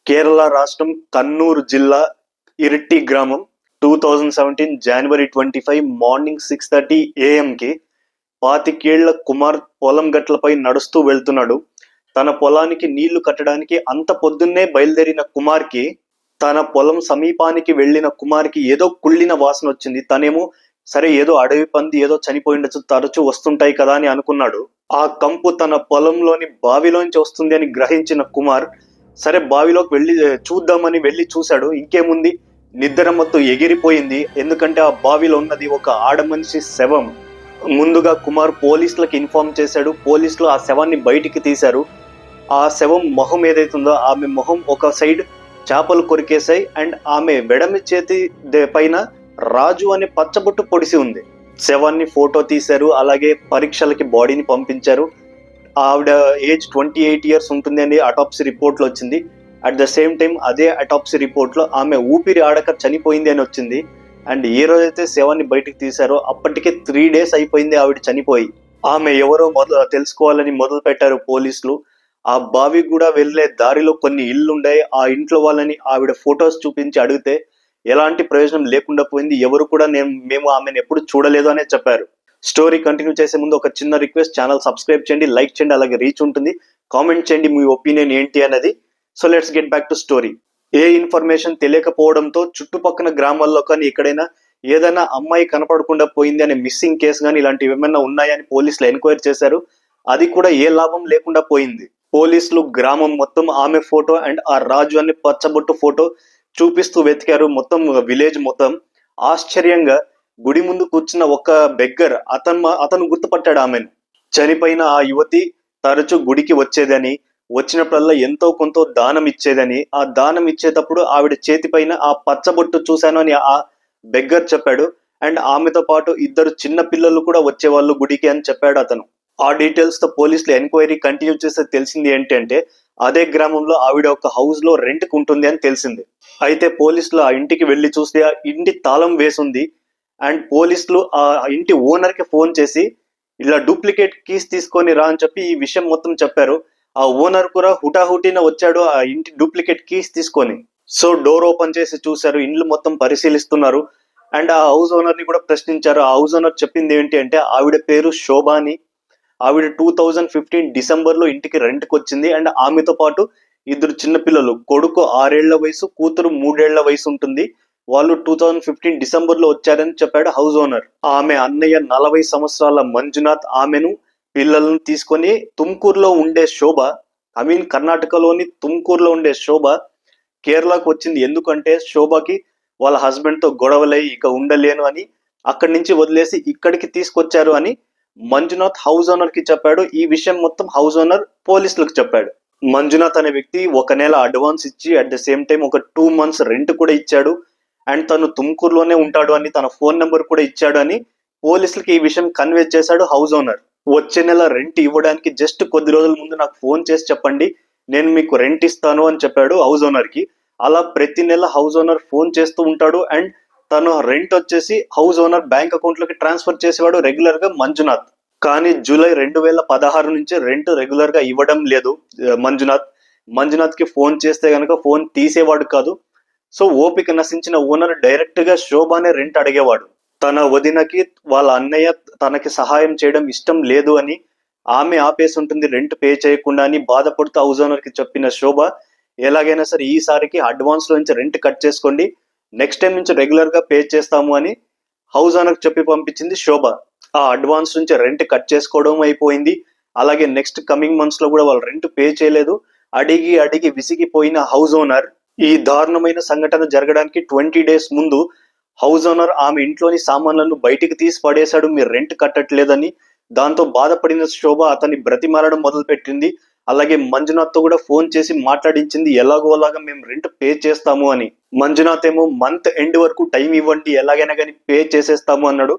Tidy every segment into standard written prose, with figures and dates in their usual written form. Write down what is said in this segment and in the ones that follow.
కేరళ రాష్ట్రం కన్నూరు జిల్లా ఇరిట్టి గ్రామం 2017 జనవరి 25 మార్నింగ్ 6:30 AM పాతికేళ్ల కుమార్ పొలం గట్లపై నడుస్తూ వెళ్తున్నాడు. తన పొలానికి నీళ్లు కట్టడానికి అంత పొద్దున్నే బయలుదేరిన కుమార్కి, తన పొలం సమీపానికి వెళ్లిన కుమార్కి ఏదో కుళ్ళిన వాసన వచ్చింది. తనేమో సరే ఏదో అడవి పంది ఏదో చనిపోయిండొచ్చు, తరచూ వస్తుంటాయి కదా అని అనుకున్నాడు. ఆ కంపు తన పొలంలోని బావిలోంచి వస్తుంది అని గ్రహించిన కుమార్ సరే బావిలోకి చూద్దామని వెళ్ళి చూశాడు. ఇంకేముంది, నిద్ర మత్తు ఎగిరిపోయింది. ఎందుకంటే ఆ బావిలో ఉన్నది ఒక ఆడ మనిషి శవం. ముందుగా కుమార్ పోలీసులకు ఇన్ఫార్మ్ చేశాడు. పోలీసులు ఆ శవాన్ని బయటికి తీశారు. ఆ శవం మొహం ఏదైతుందో ఆమె మొహం ఒక సైడ్ చేపలు కొరికేశాయి అండ్ ఆమె వెడమి చేతి పైన రాజు అనే పచ్చబొట్టు పొడిసి ఉంది. శవాన్ని ఫోటో తీశారు. అలాగే పరీక్షలకి బాడీని పంపించారు. ఆవిడ ఏజ్ 28 years ఉంటుంది అని అటాప్సీ రిపోర్ట్ లో వచ్చింది. అట్ ద సేమ్ టైం అదే అటాప్సీ రిపోర్ట్ లో ఆమె ఊపిరి ఆడక చనిపోయింది అని వచ్చింది. అండ్ ఏ రోజైతే శవాన్ని బయటకు తీశారో అప్పటికే 3 days అయిపోయింది ఆవిడ చనిపోయి. ఆమె ఎవరో తెలుసుకోవాలని మొదలు పెట్టారు పోలీసులు. ఆ బావి కూడా వెళ్లే దారిలో కొన్ని ఇళ్లుండాయి. ఆ ఇంట్లో వాళ్ళని ఆవిడ ఫొటోస్ చూపించి అడిగితే ఎలాంటి ప్రయోజనం లేకుండా పోయింది. ఎవరు కూడా మేము ఆమెను ఎప్పుడు చూడలేదు అనే చెప్పారు. స్టోరీ కంటిన్యూ చేసే ముందు ఒక చిన్న రిక్వెస్ట్, ఛానల్ సబ్స్క్రైబ్ చేయండి, లైక్ చేయండి, అలాగే రీచ్ ఉంటుంది, కామెంట్ చేయండి మీ ఒపీనియన్ ఏంటి అన్నది. So let's get back to story. ఏ ఇన్ఫర్మేషన్ తెలియకపోవడంతో చుట్టుపక్కల గ్రామాల్లో కానీ ఎక్కడైనా ఏదైనా అమ్మాయి కనపడకుండా పోయింది అనే మిస్సింగ్ కేసు కానీ ఇలాంటివి ఏమైనా ఉన్నాయని పోలీసులు ఎంక్వైరీ చేశారు. అది కూడా ఏ లాభం లేకుండా పోయింది. పోలీసులు గ్రామం మొత్తం ఆమె ఫోటో అండ్ ఆ రాజు అనే పచ్చబొట్టు ఫోటో చూపిస్తూ వెతికారు. మొత్తం విలేజ్ మొత్తం. ఆశ్చర్యంగా గుడి ముందు కూర్చున్న ఒక బెగ్గర్ అతను గుర్తుపట్టాడు ఆమెను. చనిపోయిన ఆ యువతి తరచూ గుడికి వచ్చేదని, వచ్చినప్పుడల్లా ఎంతో కొంత దానం ఇచ్చేదని, ఆ దానం ఇచ్చేటప్పుడు ఆవిడ చేతి పైన ఆ పచ్చబొట్టు చూశాను అని ఆ బెగ్గర్ చెప్పాడు. అండ్ ఆమెతో పాటు 2 చిన్న పిల్లలు కూడా వచ్చేవాళ్ళు గుడికి అని చెప్పాడు అతను. ఆ డీటెయిల్స్ తో పోలీసులు ఎంక్వైరీ కంటిన్యూ చేస్తే తెలిసింది ఏంటంటే అదే గ్రామంలో ఆవిడ ఒక హౌస్ లో రెంట్ కు ఉంటుంది అని తెలిసింది. అయితే పోలీసులు ఆ ఇంటికి వెళ్లి చూస్తే ఆ ఇంటి తాళం వేసుంది. అండ్ పోలీసులు ఆ ఇంటి ఓనర్ కి ఫోన్ చేసి ఇలా డూప్లికేట్ కీస్ తీసుకొని రా అని చెప్పి ఈ విషయం మొత్తం చెప్పారు. ఆ ఓనర్ కూడా హుటాహుటిన వచ్చాడు ఆ ఇంటి డూప్లికేట్ కీస్ తీసుకొని. సో డోర్ ఓపెన్ చేసి చూశారు, ఇండ్లు మొత్తం పరిశీలిస్తున్నారు. అండ్ ఆ హౌస్ ఓనర్ ని కూడా ప్రశ్నించారు. ఆ హౌస్ ఓనర్ చెప్పింది ఏంటి అంటే ఆవిడ పేరు శోభాని. ఆవిడ 2015 డిసెంబర్ లో ఇంటికి రెంట్కి వచ్చింది. అండ్ ఆమెతో పాటు 2 చిన్నపిల్లలు, కొడుకు 6 ఏళ్ల వయసు, కూతురు 3 ఏళ్ల వయసు ఉంటుంది. వాళ్ళు 2015 డిసెంబర్ లో వచ్చారని చెప్పాడు హౌస్ ఓనర్. ఆమె అన్నయ్య 40 సంవత్సరాల మంజునాథ్ ఆమెను పిల్లలను తీసుకొని తుమ్కూరులో ఉండే శోభ, కర్ణాటకలోని తుమ్కూరులో ఉండే శోభ కేరళకు వచ్చింది. ఎందుకంటే శోభకి వాళ్ళ హస్బెండ్ తో గొడవలై ఇక ఉండలేను అని అక్కడి నుంచి వదిలేసి ఇక్కడికి తీసుకొచ్చారు అని మంజునాథ్ హౌస్ ఓనర్ కి చెప్పాడు. ఈ విషయం మొత్తం హౌస్ ఓనర్ పోలీసులకు చెప్పాడు. మంజునాథ్ అనే వ్యక్తి 1 నెల అడ్వాన్స్ ఇచ్చి అట్ ద సేమ్ టైం ఒక 2 months రెంట్ కూడా ఇచ్చాడు. అండ్ తను తుమ్కూరులోనే ఉంటాడు అని, తన ఫోన్ నెంబర్ కూడా ఇచ్చాడు అని పోలీసులకి ఈ విషయం కన్వే చేశాడు హౌస్ ఓనర్. వచ్చే నెల రెంట్ ఇవ్వడానికి జస్ట్ కొద్ది రోజుల ముందు నాకు ఫోన్ చేసి చెప్పండి, నేను మీకు రెంట్ ఇస్తాను అని చెప్పాడు హౌస్ ఓనర్ కి. అలా ప్రతి నెల హౌస్ ఓనర్ ఫోన్ చేస్తూ ఉంటాడు. అండ్ తను రెంట్ వచ్చేసి హౌస్ ఓనర్ బ్యాంక్ అకౌంట్ లోకి ట్రాన్స్ఫర్ చేసేవాడు రెగ్యులర్ గా మంజునాథ్. కానీ జూలై 2016 నుంచి రెంట్ రెగ్యులర్ గా ఇవ్వడం లేదు మంజునాథ్ కి ఫోన్ చేస్తే గనక ఫోన్ తీసేవాడు కాదు. సో ఓపిక నశించిన ఓనర్ డైరెక్ట్ గా శోభానే రెంట్ అడిగేవాడు. తన వదినకి వాళ్ళ అన్నయ్య తనకి సహాయం చేయడం ఇష్టం లేదు అని, ఆమె ఆపేసి ఉంటుంది రెంట్ పే చేయకుండా అని బాధపడుతూ హౌస్ ఓనర్ కి చెప్పిన శోభ ఎలాగైనా సరే ఈసారికి అడ్వాన్స్ లో నుంచి రెంట్ కట్ చేసుకోండి, నెక్స్ట్ టైం నుంచి రెగ్యులర్ గా పే చేస్తాము అని హౌస్ ఓనర్ చెప్పి పంపించింది శోభ. ఆ అడ్వాన్స్ నుంచి రెంట్ కట్ చేసుకోవడం అయిపోయింది. అలాగే నెక్స్ట్ కమింగ్ మంత్స్ లో కూడా వాళ్ళు రెంట్ పే చేయలేదు. అడిగి విసిగిపోయిన హౌస్ ఓనర్ ఈ దారుణమైన సంఘటన జరగడానికి 20 days ముందు హౌస్ ఓనర్ ఆమె ఇంట్లోని సామాన్లను బయటికి తీసి పడేశాడు మీరు రెంట్ కట్టట్లేదని. దాంతో బాధపడిన శోభ అతన్ని బ్రతిమాలడం మొదలు పెట్టింది. అలాగే మంజునాథ్ తో కూడా ఫోన్ చేసి మాట్లాడించింది, ఎలాగోలాగా మేము రెంట్ పే చేస్తాము అని. మంజునాథ్ ఏమో మంత్ ఎండ్ వరకు టైం ఇవ్వండి, ఎలాగైనా కానీ పే చేసేస్తాము అన్నాడు.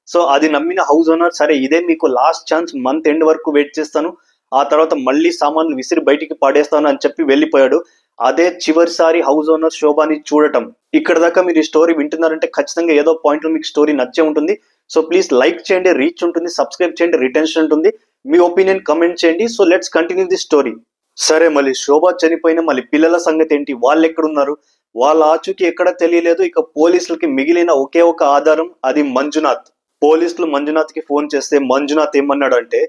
సో అది నమ్మిన హౌస్ ఓనర్ సరే ఇదే మీకు లాస్ట్ ఛాన్స్, మంత్ ఎండ్ వరకు వెయిట్ చేస్తాను, ఆ తర్వాత మళ్ళీ సామాన్లు విసిరి బయటికి పడేస్తాను అని చెప్పి వెళ్ళిపోయాడు. అదే చివరిసారి హౌస్ ఓనర్ శోభాని చూడటం. ఇక్కడ దాకా మీరు ఈ స్టోరీ వింటున్నారంటే ఖచ్చితంగా ఏదో పాయింట్ లో మీకు స్టోరీ నచ్చే ఉంటుంది. సో ప్లీజ్ లైక్ చేయండి, రీచ్ ఉంటుంది, సబ్స్క్రైబ్ చేయండి, రిటెన్షన్ ఉంటుంది, మీ ఒపీనియన్ కమెంట్ చేయండి. So let's continue the story. సరే, మళ్ళీ శోభ చనిపోయిన మళ్ళీ పిల్లల సంగతి ఏంటి? వాళ్ళు ఎక్కడున్నారు? వాళ్ళ ఆచూకీ ఎక్కడ తెలియలేదు. ఇక పోలీసులకి మిగిలిన ఒకే ఒక ఆధారం, అది మంజునాథ్. పోలీసులు మంజునాథ్కి ఫోన్ చేస్తే మంజునాథ్ ఏమన్నాడంటే,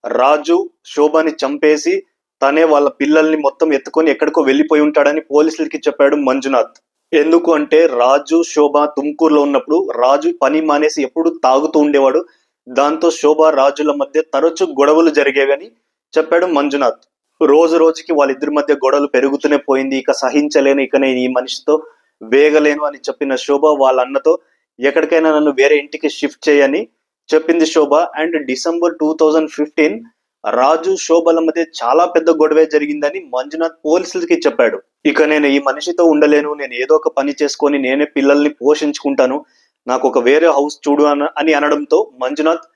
రాజు శోభని చంపేసి తనే వాళ్ళ పిల్లల్ని మొత్తం ఎత్తుకొని ఎక్కడికో వెళ్ళిపోయి ఉంటాడని పోలీసులకి చెప్పాడు మంజునాథ్. ఎందుకు అంటే రాజు శోభ తుమ్కూరులో ఉన్నప్పుడు రాజు పని మానేసి ఎప్పుడు తాగుతూ ఉండేవాడు. దాంతో శోభ రాజుల మధ్య తరచూ గొడవలు జరిగేవని చెప్పాడు మంజునాథ్. రోజు రోజుకి వాళ్ళిద్దరి మధ్య గొడవలు పెరుగుతూనే పోయింది. ఇక సహించలేను, ఇక నేను ఈ మనిషితో వేగలేను అని చెప్పిన శోభ వాళ్ళ అన్నతో ఎక్కడికైనా నన్ను వేరే ఇంటికి షిఫ్ట్ చేయని చెప్పింది శోభ. అండ్ డిసెంబర్ 2015 రాజు శోభల మధ్య చాలా పెద్ద గొడవే జరిగిందని మంజునాథ్ పోలీసులకి చెప్పాడు. ఇక నేను ఈ మనిషితో ఉండలేను, నేను ఏదో ఒక పని చేసుకొని నేనే పిల్లల్ని పోషించుకుంటాను, నాకు ఒక వేరే హౌస్ చూడు అని అనడంతో మంజునాథ్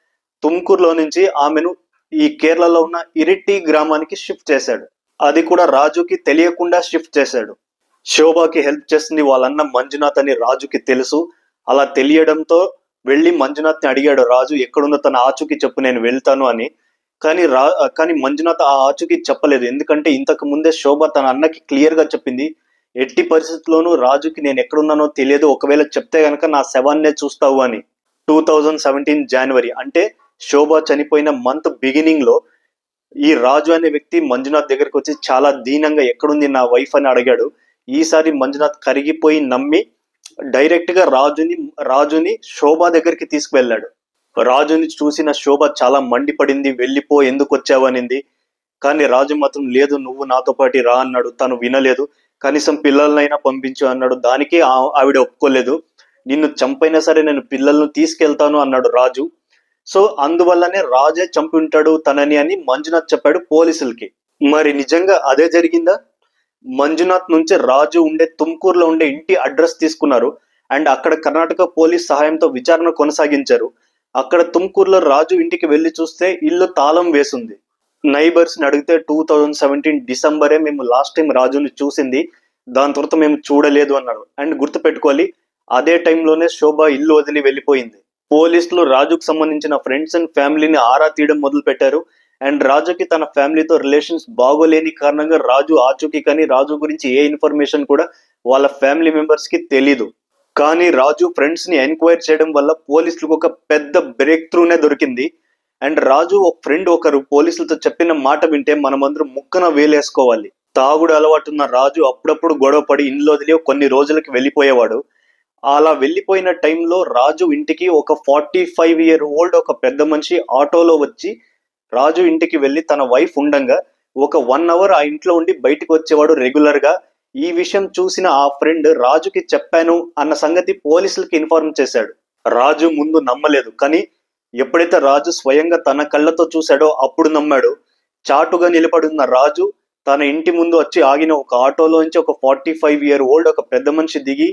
తుమ్కూరులో నుంచి ఆమెను ఈ కేరళలో ఉన్న ఇరిట్టి గ్రామానికి షిఫ్ట్ చేశాడు. అది కూడా రాజుకి తెలియకుండా షిఫ్ట్ చేశాడు. శోభకి హెల్ప్ చేస్తుంది వాళ్ళన్న మంజునాథ్ అని రాజుకి తెలుసు. అలా తెలియడంతో వెళ్ళి మంజునాథ్ని అడిగాడు రాజు, ఎక్కడుందో తన ఆచూకీ చెప్పు, నేను వెళ్తాను అని. కానీ మంజునాథ్ ఆ ఆచూకీ చెప్పలేదు. ఎందుకంటే ఇంతకు ముందే శోభ తన అన్నకి క్లియర్ గా చెప్పింది, ఎట్టి పరిస్థితుల్లోనూ రాజుకి నేను ఎక్కడున్నానో తెలియదు, ఒకవేళ చెప్తే గనక నా శవాన్నే చూస్తావు అని. 2017 జనవరి అంటే శోభ చనిపోయిన మంత్ బిగినింగ్ లో ఈ రాజు అనే వ్యక్తి మంజునాథ్ దగ్గరకు వచ్చి చాలా దీనంగా ఎక్కడుంది నా వైఫ్ అని అడిగాడు. ఈసారి మంజునాథ్ కరిగిపోయి నమ్మి డైరెక్ట్ గా రాజుని శోభ దగ్గరికి తీసుకువెళ్ళాడు. రాజుని చూసిన శోభ చాలా మండిపడింది, వెళ్ళిపో, ఎందుకు వచ్చావు అనింది. కానీ రాజు మాత్రం లేదు, నువ్వు నాతో పాటు రా అన్నాడు. తను వినలేదు. కనీసం పిల్లలనైనా పంపించు అన్నాడు. దానికి ఆవిడ ఒప్పుకోలేదు. నిన్ను చంపైనా సరే నేను పిల్లలను తీసుకెళ్తాను అన్నాడు రాజు. సో అందువల్లనే రాజే చంపి ఉంటాడు తనని అని మంజునాథ్ చెప్పాడు పోలీసులకి. మరి నిజంగా అదే జరిగిందా? మంజునాథ్ నుంచి రాజు ఉండే తుమ్కూరులో ఉండే ఇంటి అడ్రస్ తీసుకున్నారు. అండ్ అక్కడ కర్ణాటక పోలీస్ సహాయంతో విచారణ కొనసాగించారు. అక్కడ తుమ్కూరులో రాజు ఇంటికి వెళ్లి చూస్తే ఇల్లు తాళం వేసింది. నైబర్స్ ని అడిగితే 2017 డిసెంబరే మేము లాస్ట్ టైం రాజుని చూసింది, దాని తర్వాత మేము చూడలేదు అన్నారు. అండ్ గుర్తుపెట్టుకోవాలి, అదే టైంలోనే శోభ ఇల్లు వదిలి వెళ్ళిపోయింది. పోలీసులు రాజుకు సంబంధించిన ఫ్రెండ్స్ అండ్ ఫ్యామిలీని ఆరా తీయడం మొదలు పెట్టారు. అండ్ రాజుకి తన ఫ్యామిలీతో రిలేషన్స్ బాగోలేని కారణంగా రాజు ఆచూకీ కానీ రాజు గురించి ఏ ఇన్ఫర్మేషన్ కూడా వాళ్ళ ఫ్యామిలీ మెంబర్స్ కి తెలీదు. కానీ రాజు ఫ్రెండ్స్ ని ఎంక్వైరీ చేయడం వల్ల పోలీసులకు ఒక పెద్ద బ్రేక్ త్రూనే దొరికింది. అండ్ రాజు ఒక ఫ్రెండ్ ఒకరు పోలీసులతో చెప్పిన మాట వింటే మనమందరం ముక్కన వేలేసుకోవాలి. తాగుడు అలవాటున్న రాజు అప్పుడప్పుడు గొడవపడి ఇంట్లో వదిలి కొన్ని రోజులకి వెళ్ళిపోయేవాడు. అలా వెళ్ళిపోయిన టైంలో రాజు ఇంటికి ఒక 45-year-old ఒక పెద్ద మనిషి ఆటోలో వచ్చి రాజు ఇంటికి వెళ్ళి తన వైఫ్ ఉండంగా ఒక 1 hour ఆ ఇంట్లో ఉండి బయటకు వచ్చేవాడు రెగ్యులర్ గా. ఈ విషయం చూసిన ఆ ఫ్రెండ్ రాజుకి చెప్పాను అన్న సంగతి పోలీసులకి ఇన్ఫార్మ్ చేశాడు. రాజు ముందు నమ్మలేదు. కానీ ఎప్పుడైతే రాజు స్వయంగా తన కళ్ళతో చూశాడో అప్పుడు నమ్మాడు. చాటుగా నిలబడున్న రాజు తన ఇంటి ముందు వచ్చి ఆగిన ఒక ఆటోలోంచి ఒక 45-year-old ఒక పెద్ద మనిషి దిగి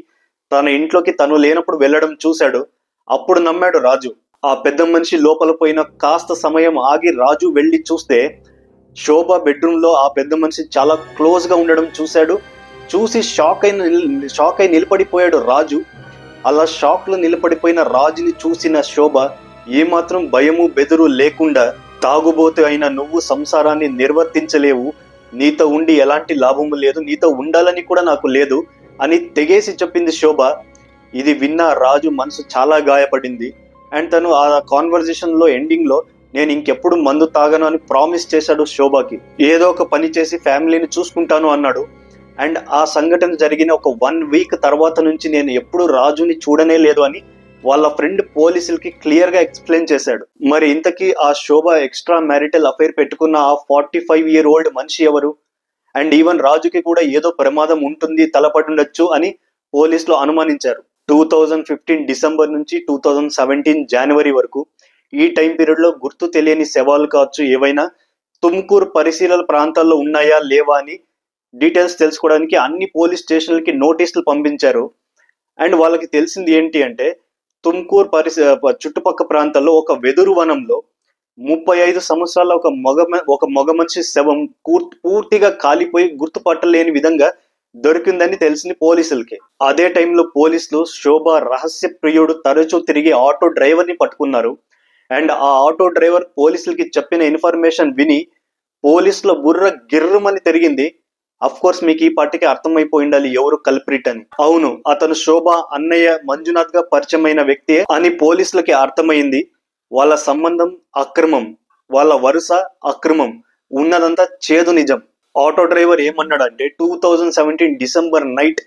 తన ఇంట్లోకి తను లేనప్పుడు వెళ్ళడం చూశాడు. అప్పుడు నమ్మాడు రాజు. ఆ పెద్ద మనిషి లోపల పోయిన కాస్త సమయం ఆగి రాజు వెళ్ళి చూస్తే శోభ బెడ్రూమ్ లో ఆ పెద్ద మనిషి చాలా క్లోజ్ గా ఉండడం చూశాడు. చూసి షాక్ అయి నిలబడిపోయాడు రాజు. అలా షాక్ లో నిలబడిపోయిన రాజుని చూసిన శోభ ఏమాత్రం భయము బెదురు లేకుండా, తాగుబోతు అయిన నువ్వు సంసారాన్ని నిర్వర్తించలేవు, నీతో ఉండి ఎలాంటి లాభము లేదు, నీతో ఉండాలని కూడా నాకు లేదు అని తెగేసి చెప్పింది శోభ. ఇది విన్న రాజు మనసు చాలా గాయపడింది. అండ్ తను ఆ కాన్వర్జేషన్ లో ఎండింగ్ లో నేను ఇంకెప్పుడు మందు తాగను అని ప్రామిస్ చేశాడు శోభకి. ఏదో ఒక పని చేసి ఫ్యామిలీని చూసుకుంటాను అన్నాడు. అండ్ ఆ సంఘటన జరిగిన ఒక 1 week తర్వాత నుంచి నేను ఎప్పుడు రాజుని చూడనే లేదు అని వాళ్ళ ఫ్రెండ్ పోలీసులకి క్లియర్ గా ఎక్స్ప్లెయిన్ చేశాడు. మరి ఇంతకీ ఆ శోభ ఎక్స్ట్రా మ్యారిటల్ అఫైర్ పెట్టుకున్న ఆ 45-year-old మనిషి ఎవరు? అండ్ ఈవెన్ రాజుకి కూడా ఏదో ప్రమాదం ఉంటుంది, తలపడుండొచ్చు అని పోలీసులు అనుమానించారు. 2015 డిసెంబర్ నుంచి 2017 జనవరి వరకు ఈ టైం పీరియడ్ లో గుర్తు తెలియని శవాలు కావచ్చు ఏవైనా తుమ్కూరు పరిశీలన ప్రాంతాల్లో ఉన్నాయా లేవా అని డీటెయిల్స్ తెలుసుకోవడానికి అన్ని పోలీస్ స్టేషన్లకి నోటీసులు పంపించారు. అండ్ వాళ్ళకి తెలిసింది ఏంటి అంటే తుమ్కూరు చుట్టుపక్క ప్రాంతాల్లో ఒక వెదురు వనంలో 35 సంవత్సరాల ఒక మగ మనిషి శవం పూర్తిగా కాలిపోయి గుర్తుపట్టలేని విధంగా దొరికిందని తెలిసింది పోలీసులకి. అదే టైంలో పోలీసులు శోభ రహస్య ప్రియుడు తరచూ తిరిగి ఆటో డ్రైవర్ ని పట్టుకున్నారు. అండ్ ఆ ఆటో డ్రైవర్ పోలీసులకి చెప్పిన ఇన్ఫర్మేషన్ విని పోలీసుల బుర్ర గిర్రమని తిరిగింది. అఫ్ కోర్స్ మీకు ఈ పాటికి అర్థమైపోయి ఉండాలి ఎవరు కల్ప్రిట్ అని. అవును, అతను శోభ అన్నయ్య మంజునాథ్ గా పరిచయమైన వ్యక్తి అని పోలీసులకి అర్థమైంది. వాళ్ళ సంబంధం అక్రమం, వాళ్ళ వరుస అక్రమం, ఉన్నదంతా చేదు నిజం. ఆటో డ్రైవర్ ఏమన్నాడంటే 2017 డిసెంబర్ నైట్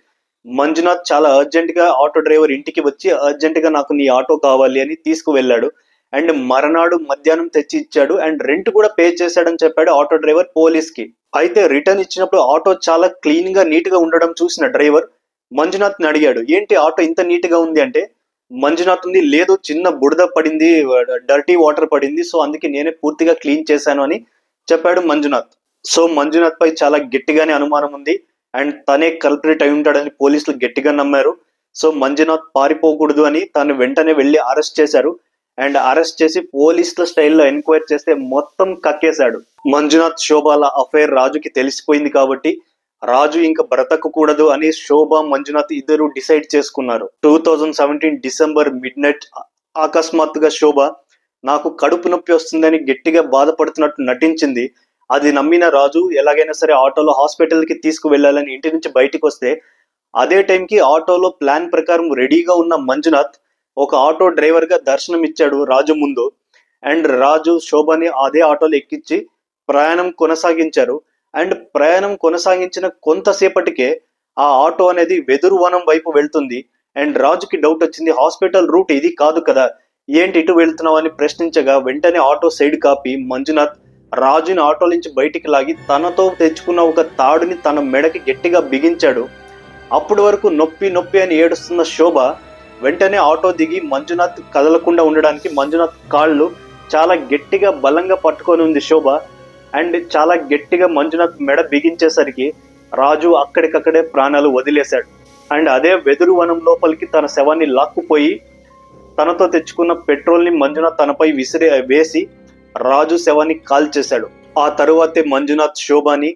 మంజునాథ్ చాలా అర్జెంట్ గా ఆటో డ్రైవర్ ఇంటికి వచ్చి అర్జెంట్ గా నాకు నీ ఆటో కావాలి అని తీసుకువెళ్ళాడు. అండ్ మరనాడు మధ్యాహ్నం తెచ్చి ఇచ్చాడు అండ్ రెంట్ కూడా పే చేశాడని చెప్పాడు ఆటో డ్రైవర్ పోలీస్ కి. అయితే రిటర్న్ ఇచ్చినప్పుడు ఆటో చాలా క్లీన్ గా నీట్ గా ఉండడం చూసిన డ్రైవర్ మంజునాథ్ ని అడిగాడు, ఏంటి ఆటో ఇంత నీట్ గా ఉంది అంటే, మంజునాథ్ ఉంది లేదు చిన్న బుడద పడింది, డర్టీ వాటర్ పడింది, సో అందుకే నేనే పూర్తిగా క్లీన్ చేశాను అని చెప్పాడు మంజునాథ్. సో మంజునాథ్ పై చాలా గట్టిగానే అనుమానం ఉంది అండ్ తనే కల్ప్రిట్ అయి ఉంటాడని పోలీసులు గట్టిగా నమ్మారు. సో మంజునాథ్ పారిపోకూడదు అని తను వెంటనే వెళ్లి అరెస్ట్ చేశారు అండ్ అరెస్ట్ చేసి పోలీసుల స్టైల్లో ఎంక్వైరీ చేస్తే మొత్తం కక్కేశాడు. మంజునాథ్ శోభాల అఫైర్ రాజుకి తెలిసిపోయింది కాబట్టి రాజు ఇంకా బ్రతకకూడదు అని శోభ మంజునాథ్ ఇద్దరు డిసైడ్ చేసుకున్నారు. 2017 డిసెంబర్ మిడ్ నైట్ అకస్మాత్తుగా శోభ నాకు కడుపు నొప్పి వస్తుందని గట్టిగా బాధపడుతున్నట్టు నటించింది. అది నమ్మిన రాజు ఎలాగైనా సరే ఆటోలో హాస్పిటల్ కి తీసుకువెళ్లాలని ఇంటి నుంచి బయటికి వస్తే అదే టైంకి ఆటోలో ప్లాన్ ప్రకారం రెడీగా ఉన్న మంజునాథ్ ఒక ఆటో డ్రైవర్ గా దర్శనం ఇచ్చాడు రాజు ముందు. అండ్ రాజు శోభని అదే ఆటోలో ఎక్కించి ప్రయాణం కొనసాగించారు. అండ్ ప్రయాణం కొనసాగించిన కొంతసేపటికే ఆ ఆటో అనేది వెదురు వనం వైపు వెళ్తుంది. అండ్ రాజుకి డౌట్ వచ్చింది, హాస్పిటల్ రూట్ ఇది కాదు కదా, ఏంటి ఇటు వెళ్తున్నావు అని ప్రశ్నించగా వెంటనే ఆటో సైడ్ కాపి మంజునాథ్ రాజుని ఆటో నుంచి బయటికి లాగి తనతో తెచ్చుకున్న ఒక తాడుని తన మెడకి గట్టిగా బిగించాడు. అప్పటి వరకు నొప్పి నొప్పి అని ఏడుస్తున్న శోభ వెంటనే ఆటో దిగి మంజునాథ్ కదలకుండా ఉండడానికి మంజునాథ్ కాళ్ళు చాలా గట్టిగా బలంగా పట్టుకొని ఉంది శోభ. అండ్ చాలా గట్టిగా మంజునాథ్ మెడ బిగించేసరికి రాజు అక్కడికక్కడే ప్రాణాలు వదిలేశాడు. అండ్ అదే వెదురు వనం లోపలికి తన శవాన్ని లాక్కుపోయి తనతో తెచ్చుకున్న పెట్రోల్ ని మంజునాథ్ తనపై వేసి రాజు శవాన్ని కాల్చేశాడు. ఆ తరువాతే మంజునాథ్ శోభని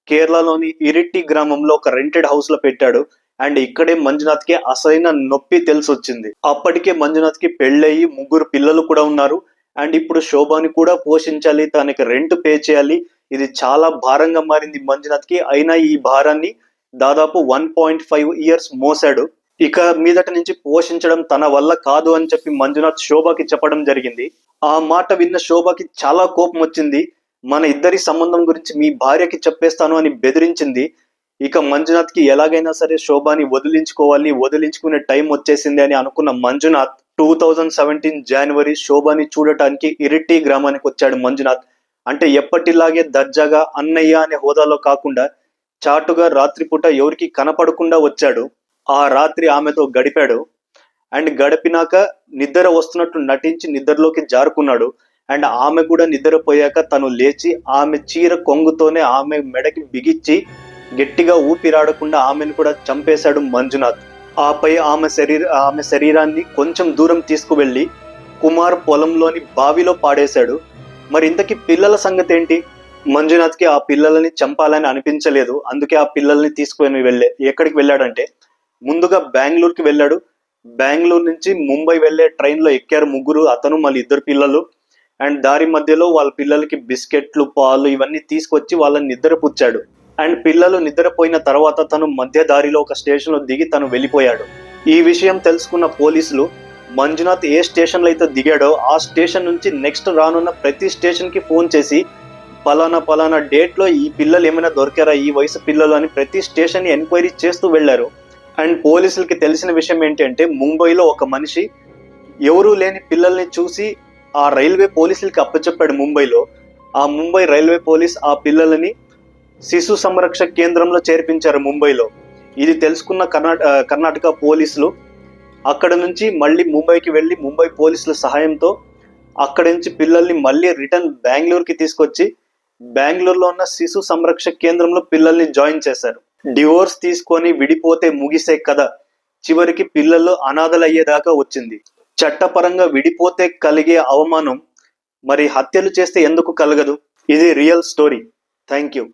కేరళలోని ఇరిట్టి గ్రామంలో ఒక రెంటెడ్ హౌస్ లో పెట్టాడు. అండ్ ఇక్కడే మంజునాథ్ కి అసలైన నొప్పి తెలిసొచ్చింది. అప్పటికే మంజునాథ్ కి పెళ్ళయి 3 పిల్లలు కూడా ఉన్నారు. అండ్ ఇప్పుడు శోభని కూడా పోషించాలి, తనకి రెంట్ పే చేయాలి. ఇది చాలా భారంగా మారింది మంజునాథ్ కి. అయినా ఈ భారాన్ని దాదాపు 1.5 ఇయర్స్ మోసాడు. ఇక మీదట నుంచి పోషించడం తన వల్ల కాదు అని చెప్పి మంజునాథ్ శోభకి చెప్పడం జరిగింది. ఆ మాట విన్న శోభకి చాలా కోపం వచ్చింది. మన ఇద్దరి సంబంధం గురించి మీ భార్యకి చెప్పేస్తాను అని బెదిరించింది. ఇక మంజునాథ్ కి ఎలాగైనా సరే శోభని వదిలించుకునే టైం వచ్చేసింది అని అనుకున్న మంజునాథ్ 2017 జనవరి శోభని చూడటానికి ఇరిట్టి గ్రామానికి వచ్చాడు మంజునాథ్. అంటే ఎప్పటిలాగే దర్జాగా అన్నయ్య అనే హోదాలో కాకుండా చాటుగా రాత్రిపూట ఎవరికి కనపడకుండా వచ్చాడు. ఆ రాత్రి ఆమెతో గడిపాడు. అండ్ గడిపినాక నిద్ర వస్తున్నట్టు నటించి నిద్రలోకి జారుకున్నాడు. అండ్ ఆమె కూడా నిద్రపోయాక తను లేచి ఆమె చీర కొంగుతోనే ఆమె మెడకి బిగిచ్చి గట్టిగా ఊపిరాడకుండా ఆమెను కూడా చంపేశాడు మంజునాథ్. ఆపై ఆమె శరీరాన్ని కొంచెం దూరం తీసుకువెళ్లి కుమార్ పొలంలోని బావిలో పాడేశాడు. మరి ఇంతకీ పిల్లల సంగతి ఏంటి? మంజునాథ్ కి ఆ పిల్లలని చంపాలని అనిపించలేదు. అందుకే ఆ పిల్లల్ని తీసుకుని ఎక్కడికి వెళ్ళాడంటే ముందుగా బెంగళూరుకి వెళ్ళాడు. బెంగళూరు నుంచి ముంబై వెళ్లే ట్రైన్ లో ఎక్కారు 3, అతను మళ్ళీ 2 పిల్లలు. అండ్ దారి మధ్యలో వాళ్ళ పిల్లలకి బిస్కెట్లు పాలు ఇవన్నీ తీసుకొచ్చి వాళ్ళని నిద్రపుచ్చాడు. అండ్ పిల్లలు నిద్రపోయిన తర్వాత తను మధ్య దారిలో ఒక స్టేషన్ లో దిగి తను వెళ్ళిపోయాడు. ఈ విషయం తెలుసుకున్న పోలీసులు మంజునాథ్ ఏ స్టేషన్ లో అయితే దిగాడో ఆ స్టేషన్ నుంచి నెక్స్ట్ రానున్న ప్రతి స్టేషన్ కి ఫోన్ చేసి పలానా డేట్ లో ఈ పిల్లలు ఏమైనా దొరికారా, ఈ వయసు పిల్లలు అని ప్రతి స్టేషన్ ని ఎంక్వైరీ చేస్తూ వెళ్లారు. అండ్ పోలీసులకి తెలిసిన విషయం ఏంటంటే ముంబైలో ఒక మనిషి ఎవరూ లేని పిల్లల్ని చూసి ఆ రైల్వే పోలీసులకి అప్పచెప్పాడు ముంబైలో. ఆ ముంబై రైల్వే పోలీస్ ఆ పిల్లలని శిశు సంరక్షణ కేంద్రంలో చేర్పించారు ముంబైలో. ఇది తెలుసుకున్న కర్ణాటక పోలీసులు అక్కడ నుంచి మళ్ళీ ముంబైకి వెళ్ళి ముంబై పోలీసుల సహాయంతో అక్కడి నుంచి పిల్లల్ని మళ్ళీ రిటర్న్ బెంగళూరుకి తీసుకొచ్చి బెంగళూరులో ఉన్న శిశు సంరక్షణ కేంద్రంలో పిల్లల్ని జాయిన్ చేశారు. డివోర్స్ తీసుకొని విడిపోతే ముగిసే కథ చివరికి పిల్లలు అనాథలయ్యేదాకా వచ్చింది. చట్టపరంగా విడిపోతే కలిగే అవమానం మరి హత్యలు చేస్తే ఎందుకు కలగదు? ఇది రియల్ స్టోరీ. Thank you.